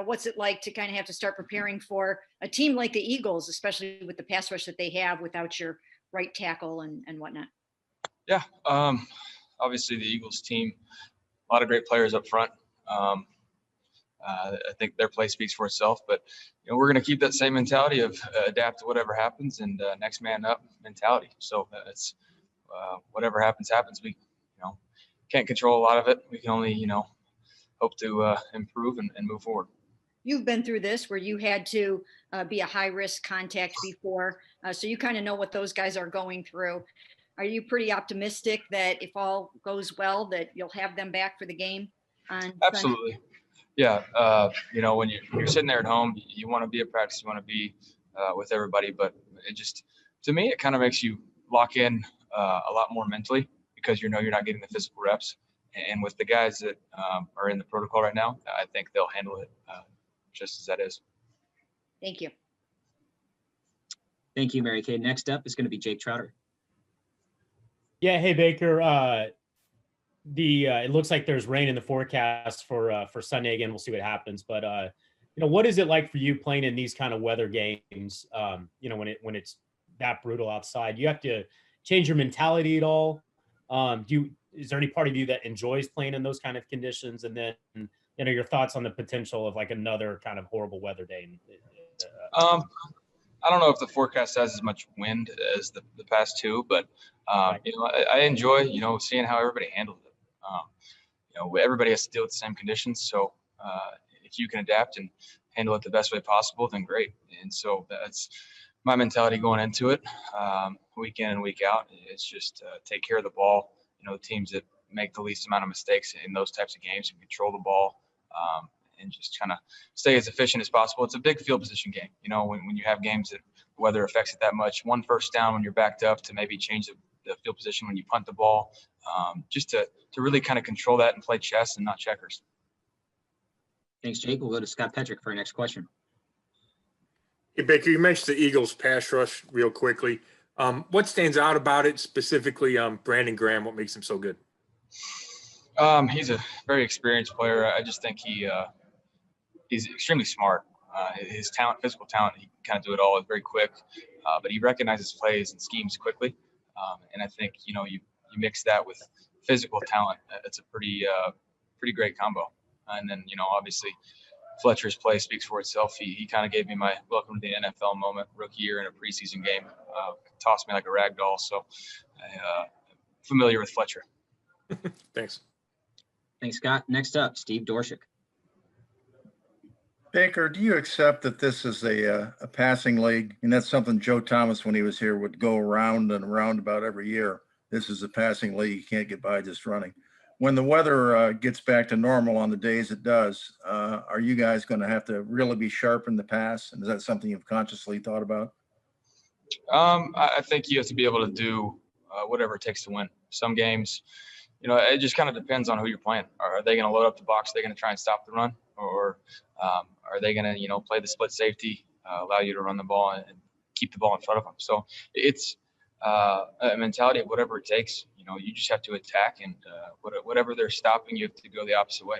what's it like to kind of have to start preparing for a team like the Eagles, especially with the pass rush that they have without your right tackle and whatnot? Yeah, obviously the Eagles team, a lot of great players up front. I think their play speaks for itself, but we're going to keep that same mentality of adapt to whatever happens and next man up mentality. So it's whatever happens. We can't control a lot of it. We can only hope to improve and move forward. You've been through this where you had to be a high risk contact before, so you kind of know what those guys are going through. Are you pretty optimistic that if all goes well that you'll have them back for the game on Absolutely. Sunday? Yeah. When you're sitting there at home, you want to be at practice, you want to be with everybody, but it just, to me, it kind of makes you lock in a lot more mentally because you're not getting the physical reps. And with the guys that are in the protocol right now, I think they'll handle it just as that is. Thank you. Thank you, Mary Kay. Next up is going to be Jake Trotter. Yeah. Hey, Baker. It looks like there's rain in the forecast for Sunday again. We'll see what happens. But what is it like for you playing in these kind of weather games? When it's that brutal outside, you have to change your mentality at all. Is there any part of you that enjoys playing in those kind of conditions? And then your thoughts on the potential of like another kind of horrible weather day. I don't know if the forecast has as much wind as the past two, but I enjoy seeing how everybody handles it. Everybody has to deal with the same conditions, so if you can adapt and handle it the best way possible, then great. And so that's my mentality going into it, week in and week out. It's just take care of the ball. The teams that make the least amount of mistakes in those types of games and control the ball, and just kind of stay as efficient as possible. It's a big field position game. When you have games that weather affects it that much, one first down when you're backed up to maybe change the field position when you punt the ball, just to really kind of control that and play chess and not checkers. Thanks, Jake. We'll go to Scott Petrick for our next question. Hey, Baker, you mentioned the Eagles pass rush real quickly. What stands out about it, specifically Brandon Graham? What makes him so good? He's a very experienced player. I just think he's extremely smart. His talent, physical talent, he can kind of do it all. It's very quick, but he recognizes plays and schemes quickly. And I think you mix that with physical talent. It's a pretty great combo. And then obviously Fletcher's play speaks for itself. He kind of gave me my welcome to the NFL moment, rookie year in a preseason game. Tossed me like a rag doll. So I'm familiar with Fletcher. Thanks. Thanks, Scott. Next up, Steve Dorshik. Baker, do you accept that this is a passing league? And that's something Joe Thomas, when he was here, would go around and around about every year. This is a passing league. You can't get by just running. When the weather gets back to normal on the days it does, are you guys going to have to really be sharp in the pass? And is that something you've consciously thought about? I think you have to be able to do whatever it takes to win. Some games, it just kind of depends on who you're playing. Are they going to load up the box? Are they going to try and stop the run? Or are they going to, play the split safety, allow you to run the ball and keep the ball in front of them? So it's a mentality of whatever it takes. You just have to attack, and whatever they're stopping, you have to go the opposite way.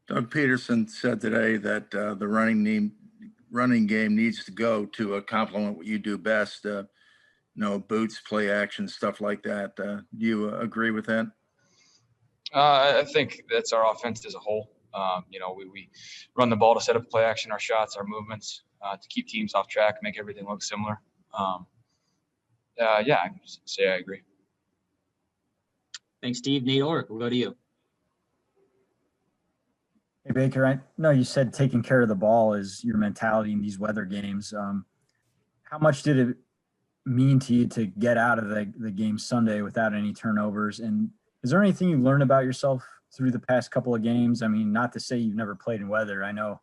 Doug Peterson said today that the running game needs to go to complement what you do best. Boots, play action, stuff like that. Do you agree with that? I think that's our offense as a whole. We run the ball to set up play action, our shots, our movements, to keep teams off track, make everything look similar. I can say I agree. Thanks, Steve. Nate Orrick, we'll go to you. Hey, Baker, I know you said taking care of the ball is your mentality in these weather games. How much did it mean to you to get out of the game Sunday without any turnovers? And is there anything you learned about yourself through the past couple of games? I mean, not to say you've never played in weather. I know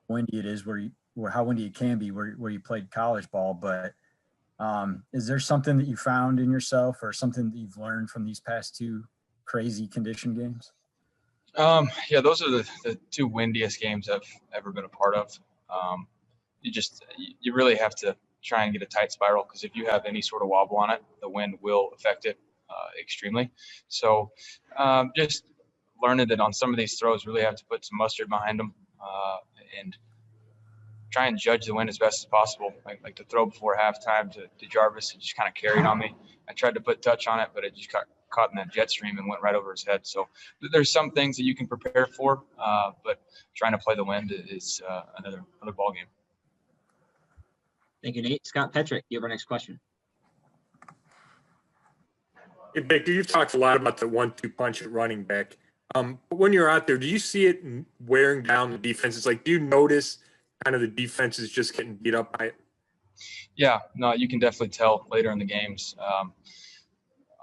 how windy it is how windy it can be where you played college ball, but is there something that you found in yourself or something that you've learned from these past two crazy condition games? Those are the two windiest games I've ever been a part of. You really have to try and get a tight spiral, because if you have any sort of wobble on it, the wind will affect it extremely. So just learning that on some of these throws, really have to put some mustard behind them. and try and judge the wind as best as possible. Like to throw before halftime to Jarvis, it just kind of carried on me. I tried to put touch on it, but it just got caught in that jet stream and went right over his head. So there's some things that you can prepare for, but trying to play the wind is another ball game. Thank you, Nate. Scott Petrick, you have our next question. Hey, Baker, you've talked a lot about the 1-2 punch at running back. But when you're out there, do you see it wearing down the defenses? Like, do you notice kind of the defense is just getting beat up by it? Yeah, no, you can definitely tell later in the games.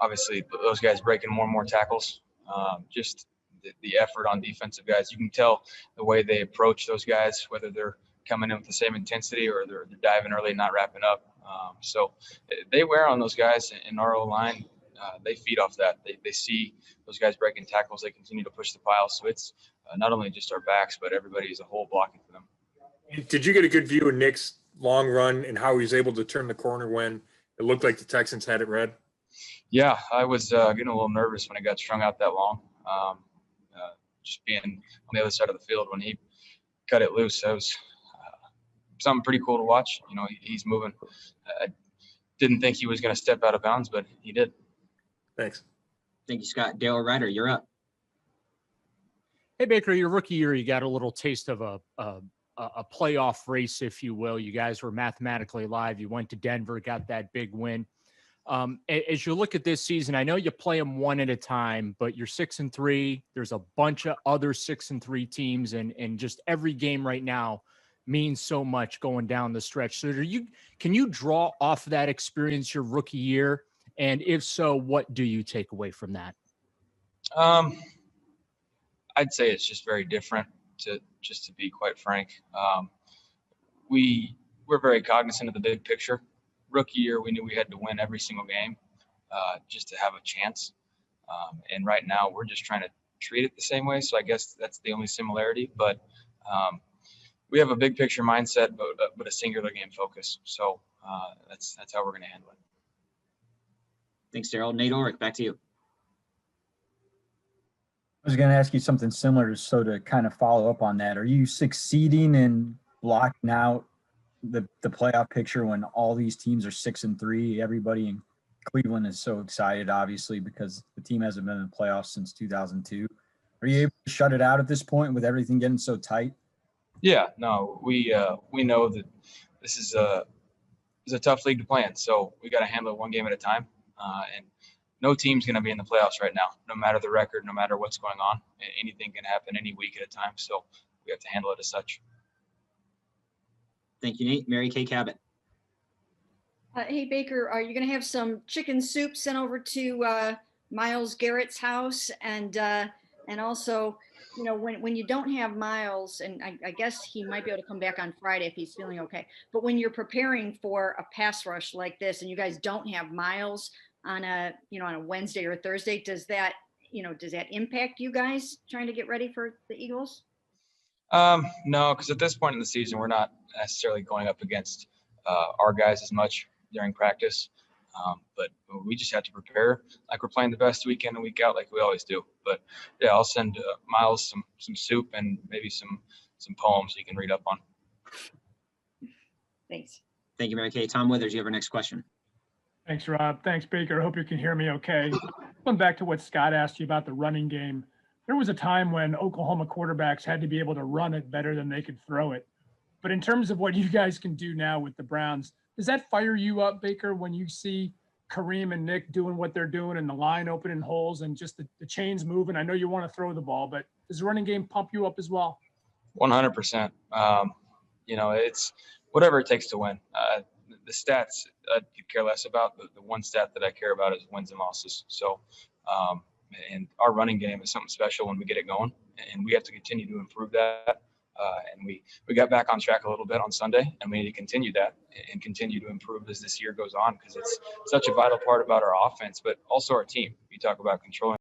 Obviously, those guys breaking more and more tackles. Just the effort on defensive guys. You can tell the way they approach those guys, whether they're coming in with the same intensity or they're diving early and not wrapping up. So they wear on those guys in our O-line. They feed off that. They see those guys breaking tackles. They continue to push the pile. So it's not only just our backs, but everybody as a whole blocking for them. Did you get a good view of Nick's long run and how he was able to turn the corner when it looked like the Texans had it read? Yeah, I was getting a little nervous when it got strung out that long. Just being on the other side of the field when he cut it loose, that was something pretty cool to watch. You know, he's moving. I didn't think he was going to step out of bounds, but he did. Thanks. Thank you, Scott. Dale Ryder, you're up. Hey, Baker, your rookie year, you got a little taste of a playoff race, if you will. You guys were mathematically live. You went to Denver, got that big win. As you look at this season, I know you play them one at a time, but you're 6-3. There's a bunch of other 6-3 teams, and just every game right now means so much going down the stretch. So can you draw off that experience your rookie year? And if so, what do you take away from that? I'd say it's just very different, to be quite frank. We're very cognizant of the big picture. Rookie year, we knew we had to win every single game just to have a chance. And right now, we're just trying to treat it the same way. So I guess that's the only similarity. But we have a big picture mindset, but a singular game focus. So that's how we're going to handle it. Thanks, Daryl. Nate Ulrich, back to you. I was going to ask you something similar, so to kind of follow up on that. Are you succeeding in blocking out the playoff picture when all these teams are 6-3? Everybody in Cleveland is so excited, obviously, because the team hasn't been in the playoffs since 2002. Are you able to shut it out at this point with everything getting so tight? Yeah, no, we know that this is a tough league to play in, so we got to handle it one game at a time. And no team's going to be in the playoffs right now, no matter the record, no matter what's going on. Anything can happen any week at a time, so we have to handle it as such. Thank you, Nate. Mary Kay Cabot. Hey, Baker, are you going to have some chicken soup sent over to Miles Garrett's house? And also, you know, when you don't have Miles, and I guess he might be able to come back on Friday if he's feeling okay. But when you're preparing for a pass rush like this, and you guys don't have Miles on a Wednesday or a Thursday, does that impact you guys trying to get ready for the Eagles? No, because at this point in the season, we're not necessarily going up against our guys as much during practice. But we just have to prepare like we're playing the best week in and week out, like we always do. But yeah, I'll send Miles some soup and maybe some poems he can read up on. Thanks. Thank you, Mary Kay. Tom Withers, you have our next question. Thanks, Rob. Thanks, Baker. I hope you can hear me okay. Going back to what Scott asked you about the running game, there was a time when Oklahoma quarterbacks had to be able to run it better than they could throw it. But in terms of what you guys can do now with the Browns, does that fire you up, Baker, when you see Kareem and Nick doing what they're doing and the line opening holes and just the chains moving? I know you want to throw the ball, but does the running game pump you up as well? 100%. It's whatever it takes to win. The stats I could care less about. The one stat that I care about is wins and losses. So, and our running game is something special when we get it going, and we have to continue to improve that. And we got back on track a little bit on Sunday, and we need to continue that and continue to improve as this year goes on, because it's such a vital part about our offense, but also our team. You talk about controlling.